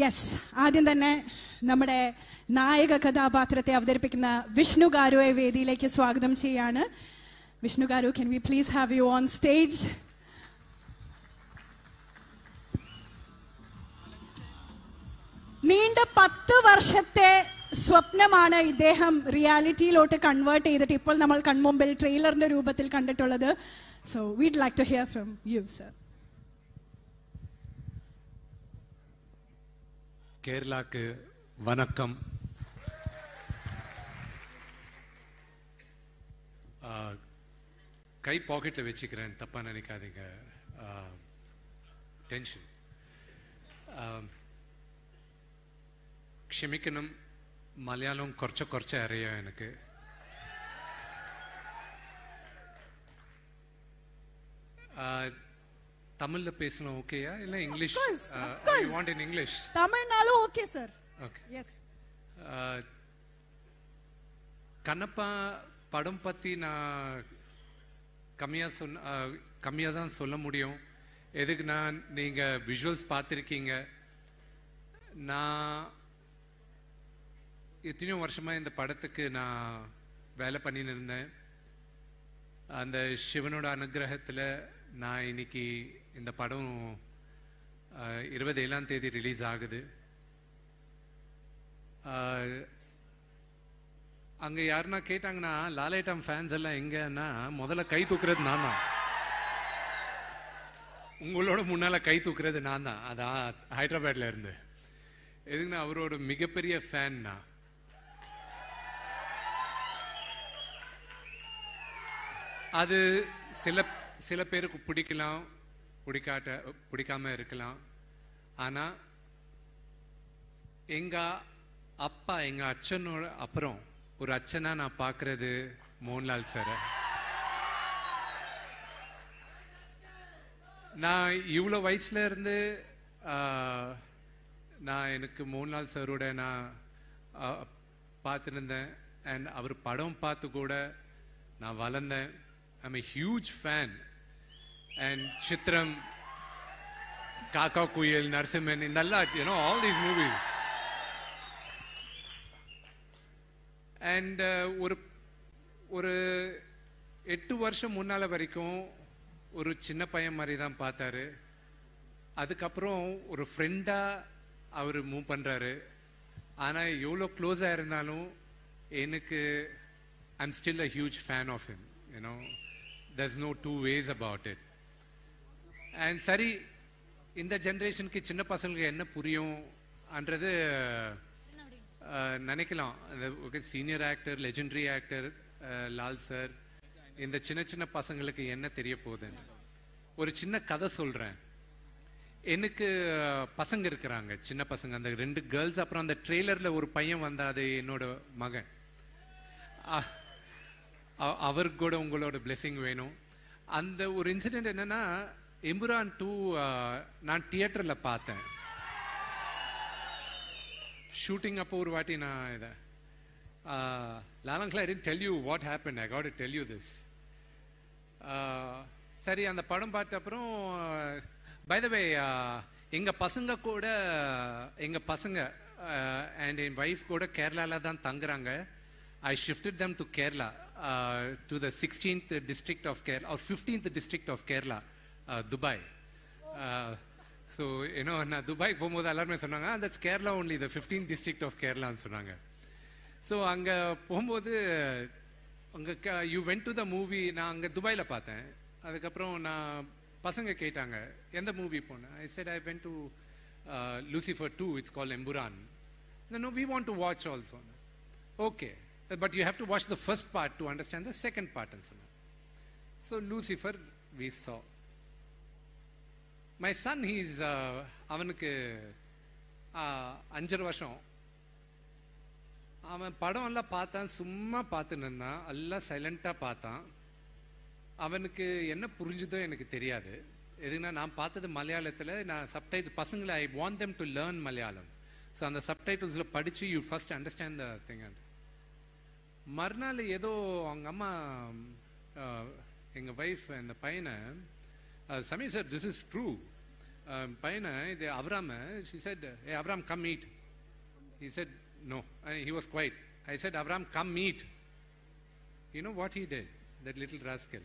Yes, ആദ്യം തന്നെ നമ്മുടെ നായക കഥാപാത്രത്തെ അവതരിപ്പിക്കുന്ന വിഷ്ണു ഗാരുവെ വേദിയിലേക്ക് സ്വാഗതം ചെയ്യാണ്. Vishnu Garu, can we please have you on stage? നീണ്ട 10 വർഷത്തെ സ്വപ്നമാണ് ഇദ്ദേഹം റിയാലിറ്റിയിലോട്ട് കൺവേർട്ട് ചെയ്തിട്ട് ഇപ്പോൾ നമ്മൾ കൺമുമ്പിൽ ട്രെയിലറിന്റെ രൂപത്തിൽ കണ്ടിട്ടുള്ളത്. So we'd like to hear from you, sir. கேரளாக்கு வணக்கம். கை பாக்கெட்டில் வச்சுக்கிறேன், தப்பா நினைக்காதீங்க. டென்ஷன். ക്ഷമിക്കണം, മലയാളം കുറച്ച് അറിയാം എനിക്ക്. தமிழ்ல பேசணும் ஓகேயா இல்ல English? You want in English? தமிழ்னாலும் okay sir. Okay. Yes. Kannappa படம் பத்தி நான் கம்மியா தான் சொல்ல முடியும். எதுக்கு நான் நீங்க விஷுவல்ஸ் பார்த்துருக்கீங்க. நான் எத்தனையோ வருஷமா இந்த படத்துக்கு நான் வேலை பண்ணின்னு இருந்தேன். அந்த சிவனோட அனுகிரகத்தில் நான் இன்னைக்கு இந்த படம் 27ஆம் தேதி ரிலீஸ் ஆகுது. அங்க யாருன்னா கேட்டாங்கன்னா லாலேட்டம் ஃபேன்ஸ் எல்லாம் எங்கன்னா முதல்ல கை தூக்குறது நான் தான். உங்களோட முன்னால கை தூக்குறது நான் தான். அதான் ஹைதராபாத்ல இருந்து. எதுக்குன்னா அவரோட மிகப்பெரிய ஃபேன் நான். அது சில பேருக்கு பிடிக்கலாம், பிடிக்காம இருக்கலாம். ஆனா எங்க அப்பா, எங்க அச்சனோட அப்புறம் ஒரு அச்சனா நான் பார்க்கறது மோகன்லால் சார். நான் இவ்வளோ வயசுல இருந்து நான் எனக்கு மோகன்லால் சாரோட நான் பார்த்துருந்தேன். அண்ட் அவர் படம் பார்த்து கூட நான் வளர்ந்தேன். I'm a huge fan. And Chitram, Kaka Kuyil, Narsimhan, Indallat, you know, all these movies. And ஒரு 8 வருஷம் முன்னால வரைக்கும் ஒரு சின்ன பையன் மாதிரி தான் பார்த்தாரு. அதுக்கப்புறம் ஒரு ஃப்ரெண்டா அவர் மூவ் பண்றாரு. ஆனா எவ்வளோ க்ளோஸா இருந்தாலும் எனக்கு I'm still a huge fan of him, you know. There's no two ways about it. And சரி, இந்த ஜெனரேஷனுக்கு சின்ன பசங்களுக்கு என்ன புரியும்ன்றது நினைக்கலாம். Senior actor, legendary actor Lal sir, இந்த சின்ன பசங்களுக்கு என்ன தெரிய போகுதுன்னு ஒரு சின்ன கதை சொல்றேன். எனக்கு பசங்க இருக்கிறாங்க, சின்ன பசங்க, அந்த 2 கேர்ள்ஸ். அப்புறம் அந்த ட்ரெய்லர்ல ஒரு பையன் வந்தா, அது என்னோட மகன். அவருக்கு கூட உங்களோட பிளெஸிங் வேணும். அந்த ஒரு இன்சிடென்ட் என்னன்னா, எம்புரான் 2 நான் தியேட்டர்ல பார்த்தேன். ஷூட்டிங் அப்போ ஒரு வாட்டி நான் இதை லாலங்கில் I didn't tell you what happened. I got to tell you this. சரி, அந்த படம் பார்த்த அப்புறம் by the way, எங்க பசங்க அண்ட் என் ஒய்ஃப் கூட கேரளால தான் தங்குறாங்க. I shifted them to Kerala, to the 16th district of Kerala, or 15th district of Kerala, Dubai. So, you know, நான் துபாய் போகும்போது எல்லாருமே சொன்னாங்க, that's Kerala only, the 15th district of Kerala ன்னு சொன்னாங்க. So அங்கே போகும்போது you went to the movie, நான் அங்கே துபாயில் பார்த்தேன். அதுக்கப்புறம் நான் பசங்க கேட்டாங்க எந்த மூவி போனேன். I said I went to Lucifer 2, it's called Emburan. No, we want to watch also. Okay. But you have to watch the first part to understand the second part and so on. So Lucifer we saw. My son, he's அவனுக்கு 5 வருஷம். அவன் படம் எல்லாம் பார்த்தான், சும்மா பார்த்துன்னு இருந்தான், எல்லாம் சைலண்டா பார்த்தான். அவனுக்கு என்ன புரிஞ்சுதோ எனக்கு தெரியாது. எதுனா நான் பார்த்தது மலையாளத்தில். நான் சப்டைட்டில் பசங்களை I want them to learn Malayalam. So அந்த சப்டைட்டில்ஸில் படித்து you first understand the thing. மறுநாள் ஏதோ அவங்க அம்மா, எங்கள் ஒய்ஃப், இந்த பையனை, Sameer sir, this is true. பையனை இது அவராம, she said, hey Avram, come eat. He said no, he was quiet. I said, Avram, come eat. You know what he did, that little rascal?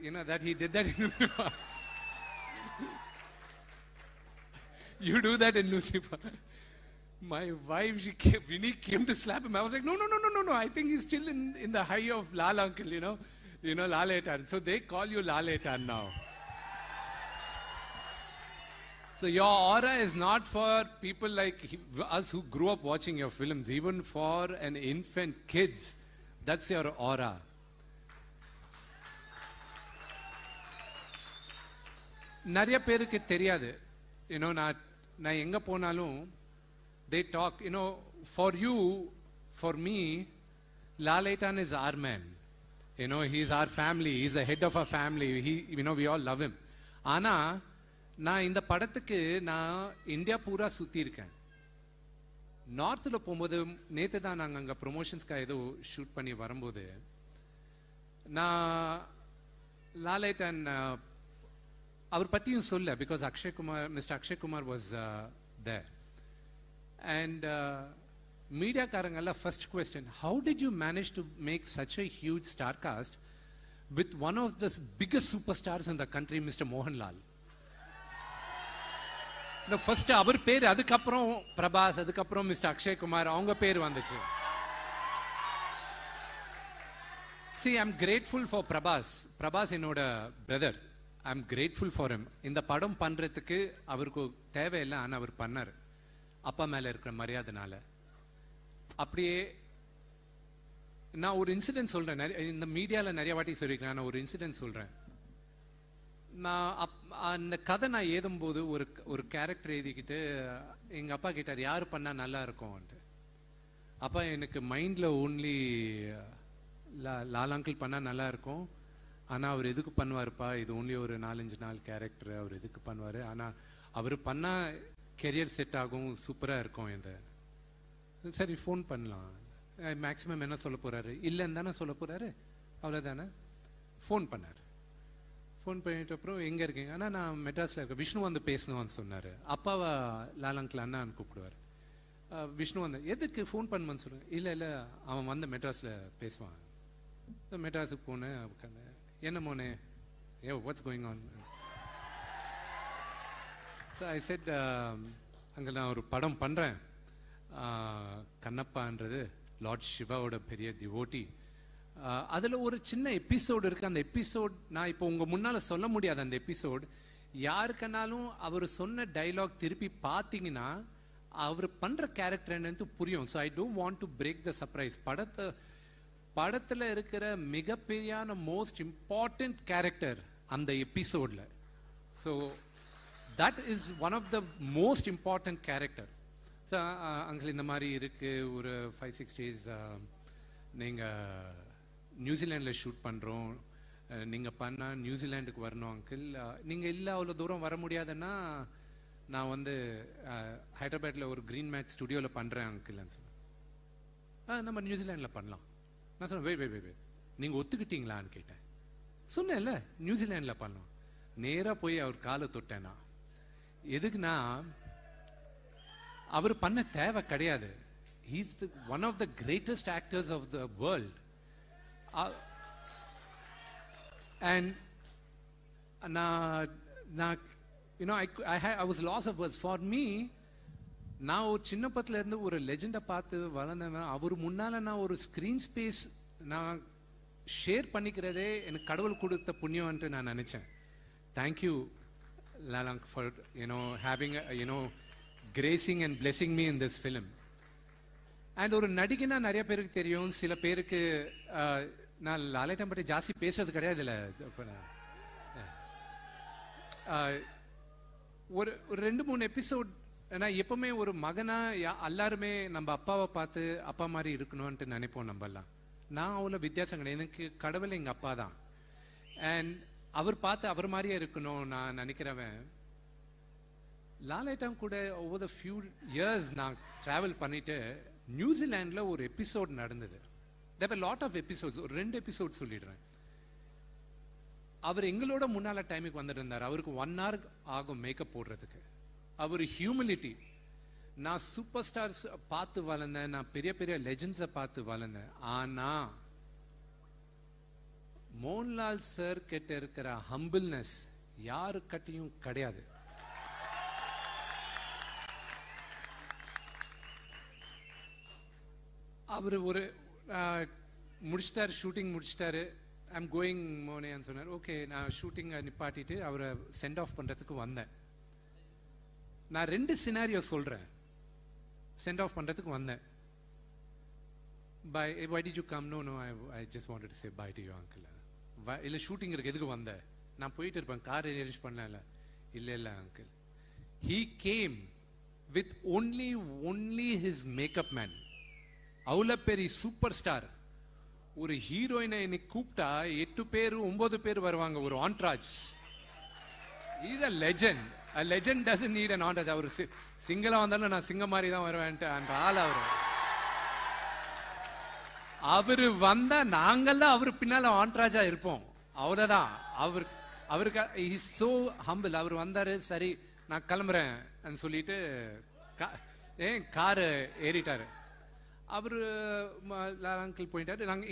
You know that he did that in Lucifer. You do that in Lucifer. My wife, Vinny came to slap him. I was like, no. I think he's still in the high of Lal uncle, you know, Laletan. So they call you Laletan now. So your aura is not for people like us who grew up watching your films. Even for an infant kids, that's your aura. நிறைய பேருக்கு தெரியாது. You know, நான் எங்க போனாலும் they talk, you know, for you, for me, Laletan is our man. You know, he's our family. He's the head of our family. You know, we all love him. ஆனா நான் இந்த படத்துக்கு நான் India பூரா சுத்தி இருக்கேன். நார்த்தில் போகும்போது நேற்று தான் நாங்கள் அங்கே ப்ரொமோஷன்ஸ்க்காக ஏதோ ஷூட் பண்ணி வரும்போது நான் லாலேட்டன் அவர் பற்றியும் சொல்ல, because mister Akshay Kumar was there. And மீடியாக்காரங்கெல்லாம் first question, how did you manage to make such a huge star cast with one of the biggest superstars in the country, mister Mohanlal. First அவர் பேர், அதுக்கப்புறம் பிரபாஸ், அதுக்கப்புறம் மிஸ்டர் அக்ஷய் குமார், அவங்க பேர் வந்துச்சு. See, I'm grateful for Prabhas. Prabhas என்னோட brother. I'm grateful for him. இந்த படம் பண்றதுக்கு அவருக்கு தேவையில்லை, ஆனா அவர் பண்ணார். அப்பா மேல இருக்கிற மரியாதைனால. அப்படியே நான் ஒரு இன்சிடென்ட் சொல்றேன். இந்த மீடியால நிறைய வாட்டி சொல்லிருக்கேன். நான் ஒரு இன்சிடென்ட் சொல்றேன். நான் அந்த கதை நான் எழுதும்போது ஒரு கேரக்டர் எழுதிக்கிட்டு எங்க அப்பா கேட்டார், யாரு பண்ணா நல்லா இருக்கும். அப்பா எனக்கு மைண்ட்ல ஓன்லி லால் அங்கிள் பண்ணா நல்லா இருக்கும், ஆனா அவர் எதுக்கு பண்ணுவாருப்பா, இது ஓன்லி ஒரு 4-5 நாள் கேரக்டர், அவர் எதுக்கு பண்ணுவாரு, ஆனா அவர் பண்ணா கெரியர் செட் ஆகும், சூப்பரா இருக்கும். சரி ஃபோன் பண்ணலாம். மேக்சிமம் என்ன சொல்ல போறாரு, இல்லைன்னு தானே சொல்ல போறாரு, அவ்வளவுதானே. ஃபோன் பண்ணாரு. ஃபோன் பண்ணிட்டு அப்புறம் எங்க இருக்கீங்க, ஆனா நான் மெட்ராஸ்ல இருக்கேன், விஷ்ணு வந்து பேசணும்னு சொன்னாரு. அப்பாவை லால் அங்கிள் அண்ணான்னு கூப்பிடுவார். விஷ்ணு வந்து எதுக்கு ஃபோன் பண்ணுன்னு சொல்லுங்க. இல்ல அவன் வந்து மெட்ராஸ்ல பேசுவான். மெட்ராஸுக்கு போனேன். என்ன மோனே, what's going on? So I said, அங்கே நான் ஒரு படம் பண்ணுறேன், கண்ணப்பான்றது லார்ட் சிவாவோட பெரிய டிவோட்டி. அதில் ஒரு சின்ன எபிசோடு இருக்குது. அந்த எபிசோட் நான் இப்போ உங்கள் முன்னால் சொல்ல முடியாது. அந்த எபிசோட் யாருக்குனாலும் அவர் சொன்ன டைலாக் திருப்பி பார்த்தீங்கன்னா அவர் பண்ணுற கேரக்டர் என்னன்னு புரியும். So I don't want to break the surprise. படத்தில் இருக்கிற மிகப்பெரியான மோஸ்ட் இம்பார்ட்டன்ட் கேரக்டர் அந்த எபிசோடில். So that is one of the most important character. So uncle இந்த மாதிரி இருக்குது, ஒரு 5-6 days நீங்கள் நியூசிலாண்டில் ஷூட் பண்ணுறோம், நீங்கள் பண்ணால் நியூசிலாண்டுக்கு வரணும் அங்கிள். நீங்கள் இல்லை அவ்வளோ தூரம் வர முடியாதுன்னா நான் வந்து ஹைதராபாத்தில் ஒரு க்ரீன் மேட் ஸ்டுடியோவில் பண்ணுறேன் அங்கிள்னு சொன்னேன். நம்ம நியூசிலாண்டில் பண்ணலாம். நான் சொன்னேன், வே நீங்கள் ஒத்துக்கிட்டீங்களான்னு கேட்டேன். சொன்னேன்ல நியூசிலாண்டில் பண்ணலாம். நேராக போய் அவர் காலை தொட்டேன்னா, எதுக்குன்னா அவர் பண்ண தேவை கிடையாது. He's one of the greatest actors of the world. And you know, I was lost of words. For me, நான் ஒரு சின்ன பத்துல இருந்து ஒரு லெஜெண்டை பார்த்து வளர்ந்தவன். அவர் முன்னால நான் ஒரு ஸ்கிரீன் ஸ்பேஸ் நான் ஷேர் பண்ணிக்கிறதே எனக்கு கடவுள் கொடுத்த புண்ணியம்ன்ட்டு நான் நினைச்சேன். Thank you Lalang for having gracing and blessing me in this film. And ஒரு நடிகனா நிறைய பேருக்கு தெரியும், சில பேருக்கு நான் லாலேட்டன் பற்றி ஜாஸ்தி பேசுறது கிடையாது. இல்லை ஒரு 2-3 எபிசோட். ஏன்னா எப்பவுமே ஒரு மகனா எல்லாருமே நம்ம அப்பாவை பார்த்து அப்பா மாதிரி இருக்கணும்ன்ட்டு நினைப்போம் நம்மெல்லாம். நான் அவ்வளோ வித்தியாசம் கிடையாது. எனக்கு கடவுள் எங்கள் அப்பா தான். அண்ட் அவர் பார்த்து அவர் மாதிரியே இருக்கணும் நான் நினைக்கிறவன். லாலேட்டன் கூட ஓவர் த ஃபியூ இயர்ஸ் நான் ட்ராவல் பண்ணிட்டு நியூசிலாண்டில் ஒரு எபிசோட் நடந்தது. தேர் வர் லாட் ஆஃப் எபிசோட்ஸ். ஒரு 2 எபிசோட் சொல்லிடுறேன். அவர் எங்களோட முன்னால டைமுக்கு வந்துட்டு இருந்தார். அவருக்கு 1 hour ஆகும் மேக்கப் போடுறதுக்கு. அவர் ஹியூமிலிட்டி. நான் சூப்பர் ஸ்டார்ஸ் பார்த்து வளர்ந்தேன், நான் பெரிய பெரிய லெஜெண்ட்ஸை பார்த்து வளர்ந்தேன். ஆனா மோகன்லால் சார் கிட்ட இருக்கிற ஹம்பிள்னஸ் யாருக்கிட்டையும் கிடையாது. அவர் ஒரு முடிச்சிட்டாரு, ஷூட்டிங் முடிச்சிட்டாரு. ஐம் கோயிங் மோனேன்னு சொன்னார். ஓகே, நான் ஷூட்டிங்கை நிப்பாட்டிட்டு அவரை சென்ட் ஆஃப் பண்ணுறதுக்கு வந்தேன். நான் 2 சினாரியோ சொல்கிறேன். சென்ட் ஆஃப் பண்ணுறதுக்கு வந்தேன். Bye. Why did you come? No, I just wanted to say bye to you, uncle. இல்லை ஷூட்டிங் இருக்கு, எதுக்கு வந்தேன்? நான் போயிட்டு இருப்பேன், கார் அரேஞ்ச் பண்ணல. இல்லை uncle. He came with only his makeup man. அவ்வளோ பெரிய சூப்பர் ஸ்டார். ஒரு ஹீரோயினை இன்னைக்கு கூப்பிட்டா 8 பேர் 9 பேர் வருவாங்க, ஒரு entourage. Is a legend. A legend doesn't need an entourage. அவர் சிங்களா வந்தாலும் நான் சிங்க மாதிரி தான் வருவேன்ட்டு அந்த ஆள். அவரு வந்தா நாங்கெல்லாம் அவரு பின்னால ஆன்ட்ராஜா இருப்போம். அவ்வளவுதான். அவருக்கு இஸ் சோ ஹம்பிள். அவர் வந்தாரு, சரி நான் கிளம்புறேன் சொல்லிட்டு காரு ஏறிட்டாரு. அவரு அங்கிள் போயிட்டாரு. நாங்க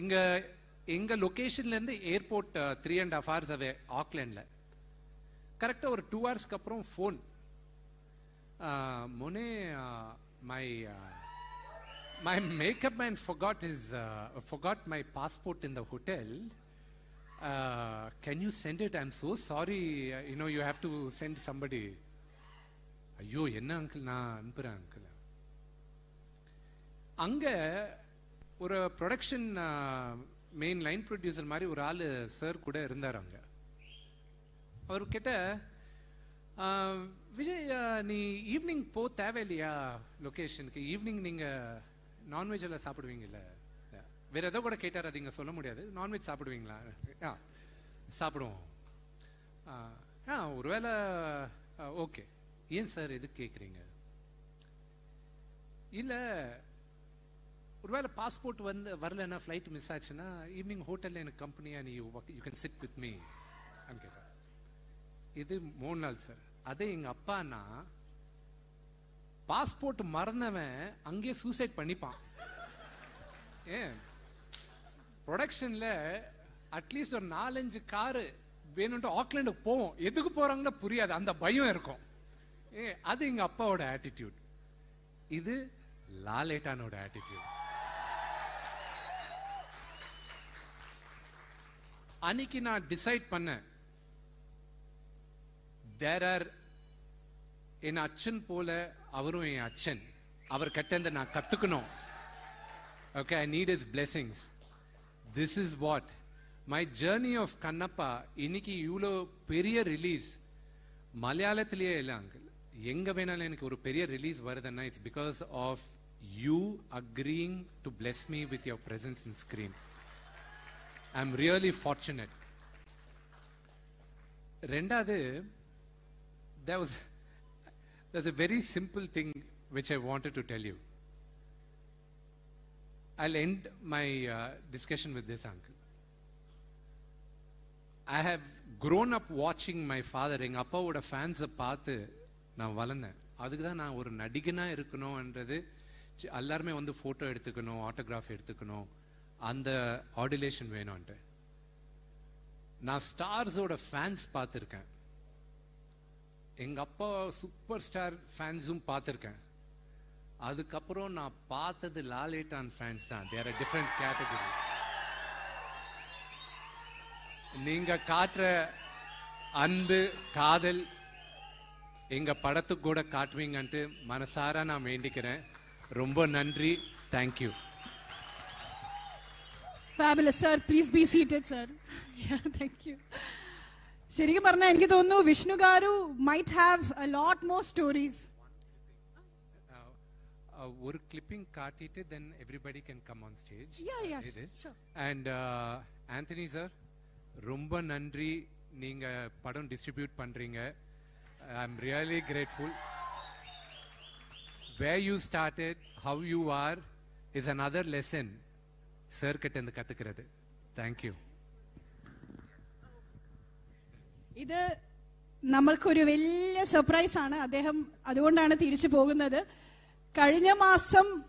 எங்க லொகேஷன்ல இருந்து ஏர்போர்ட் 3.5 hours அவே ஆக்லாண்ட்ல. கரெக்டா ஒரு 2 hours அப்புறம் phone. மோனே, my makeup man forgot my passport in the hotel. Can you send it? I'm so sorry. You have to send somebody. ஐயோ என்ன அங்கிள், நான் அனுப்புறேன் அங்கிள். அங்க ஒரு ப்ரொடக்ஷன் மெயின் லைன் ப்ரொடியூசர் மாதிரி ஒரு ஆளு சார் கூட இருந்தார் அங்க. அவர்கிட்ட, விஜய் நீ ஈவினிங் போ தேவையில்லையா லொகேஷனுக்கு? ஈவினிங் நீங்க நான்வெஜ் எல்லாம் சாப்பிடுவீங்கல்ல? வேற ஏதோ கூட கேட்டார், அது இங்க சொல்ல முடியாது. நான்வெஜ் சாப்பிடுவீங்களா? சாப்பிடுவோம். ஒருவேளை ஓகே. ஏன் சார் எதுக்கு கேட்குறீங்க? இல்ல ஒருவேளை பாஸ்போர்ட் வரலன்னா, ஃப்ளைட் மிஸ் ஆச்சுன்னா ஈவினிங் ஹோட்டல்ல எனக்கு கம்பெனியா நீ you can sit with me அப்படின்னு கேட்டார். இது மோகன்லால் சார். அதே எங்க அப்பானா பாஸ்போர்ட் மறந்தவன் அங்கேயே சூசைட் பண்ணிப்பான். ஏன் ப்ரொடக்ஷன்ல அட்லீஸ்ட் ஒரு 4-5 காரு வேணும்ட்டு ஆக்லாண்டுக்கு போவோம். எதுக்கு போறாங்கன்னா புரியாது, அந்த பயம் இருக்கும். அது எங்க அப்பாவோட ஆட்டிடியூட். இது லாலேட்டானோட ஆட்டிடியூட். அன்னைக்கு நான் டிசைட் பண்ணேன், தேர் ஆர் என் அச்சன் போல அவரும் என் அச்சன். அவர் கிட்ட நான் கத்துக்கணும். Okay, I need his blessings. This is what my journey of Kannappa. இன்னைக்கு இவ்வளோ பெரிய ரிலீஸ் மலையாளத்திலேயே இல்லை அங்கிள். எங்க வேணாலும் எனக்கு ஒரு பெரிய ரிலீஸ் வருதுன்னா it's because of you agreeing to bless me with your presence in screen. I am really fortunate. ரெண்டாவது, there's a very simple thing which I wanted to tell you. I'll end my discussion with this, uncle. I have grown up watching my father. எங்க அப்பாவோட ஃபேன்ஸை பார்த்து நான் வளர்ந்தேன். அதுக்கு தான் நான் ஒரு நடிகனா இருக்கணும்ன்றது. எல்லாருமே ஃபோட்டோ எடுத்துக்கணும், ஆட்டோகிராஃப் எடுத்துக்கணும், அந்த ஆடுலேஷன் வேணும்ன்ட்டு. நான் ஸ்டார்ஸோட ஃபேன்ஸ் பார்த்துருக்கேன். எங்க அப்பா சூப்பர் ஸ்டார் ஃபேன்ஸும் பார்த்துருக்கேன். அதுக்கப்புறம் நான் பார்த்தது லாலேட்டான் ஃபேன்ஸ் தான். There are different category. நீங்க காட்டுற அன்பு, காதல் எங்க படத்துக்கு கூட காட்டுவீங்கன்ட்டு மனசார நான் வேண்டிக்கிறேன். ரொம்ப நன்றி. Thank you. Fabulous, sir. Please be seated, sir. Yeah, thank you. ശരിക്കും പറഞ്ഞാൽ എനിക്ക് തോന്നുന്നു Vishnu Garu might have a lot more stories. ஒரு கிளிப்பிங் காட்டிட்டு then everybody can come on stage. Yeah, sure. And Anthony sir, ரொம்ப நன்றி. நீங்க படம் டிஸ்ட்ரிபியூட் பண்றீங்க. I'm really grateful. Where you started, how you are is another lesson sir கிட்ட இருந்து கத்துக்கிறது. Thank you. ഇത് നമ്മൾക്കൊരു വലിയ സർപ്രൈസ് ആണ്. അദ്ദേഹം അതുകൊണ്ടാണ് തിരിച്ചു പോകുന്നത്. കഴിഞ്ഞ മാസം